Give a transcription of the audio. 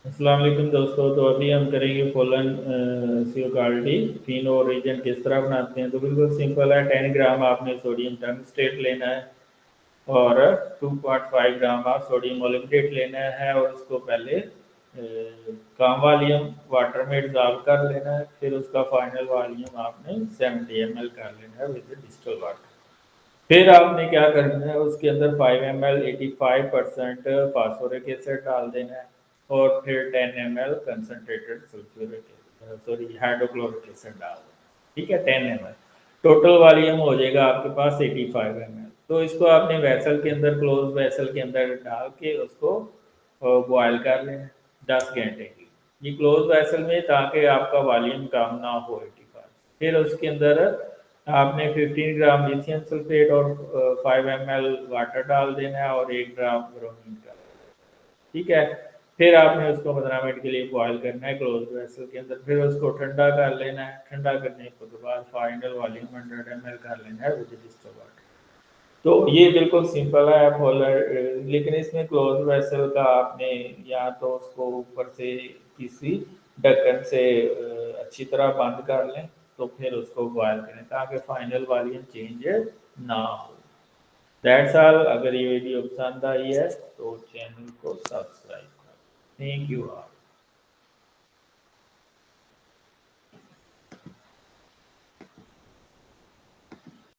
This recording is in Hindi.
अस्सलाम वालेकुम दोस्तों। तो अभी हम करेंगे फोलन सियोकार्डी फिनो रीजन किस तरह बनाते हैं। तो बिल्कुल सिंपल है। 10 ग्राम आपने सोडियम टंगस्टेट लेना है और 2.5 ग्राम आप सोडियम मोलिब्डेट लेना है और उसको पहले कम वॉल्यूम वाटर में डिजॉल्व कर लेना है। फिर उसका फाइनल वॉल्यूम आपने 70 ml कर लेना है विद डिस्टिल वाटर। फिर आपने क्या करना है, उसके अंदर 5 ml 85% फास्फोरिक एसिड डाल देना है और फिर 10 ml concentrated sulphuric sorry hydrochloric acid डाल देना। ठीक है, 10 ml टोटल वॉल्यूम हो जाएगा आपके पास 85 ml। तो इसको आपने वेसल के अंदर, क्लोज वेसल के अंदर डाल के उसको बॉयल कर लेना 10 घंटे की। ये क्लोज वेसल में, ताकि आपका वॉल्यूम कम ना हो 85। फिर उसके अंदर आपने 15 ग्राम लिथियम सल्फेट और 5 ml वाटर डाल देना है और 1 ग्राम ब्रोमीन का। ठीक है, फिर आपने उसको 15 मिनट के लिए बॉयल करना है क्लोज वेसल के अंदर। फिर उसको ठंडा कर लेना है। ठंडा करने के बाद फाइनल वॉल्यूम 100 ml कर लेना है विद डिस्टिल्ड वाटर। तो ये बिल्कुल सिंपल है फॉलोअर, लेकिन इसमें क्लोज वेसल का आपने या तो उसको ऊपर से किसी ढक्कन से अच्छी तरह बंद कर लें, तो फिर उसको बॉयल करें ताकि फाइनल वॉल्यूम चेंज ना हो। That's all. अगर ये वीडियो पसंद आई है तो चैनल को सब्सक्राइब करें। Thank you all.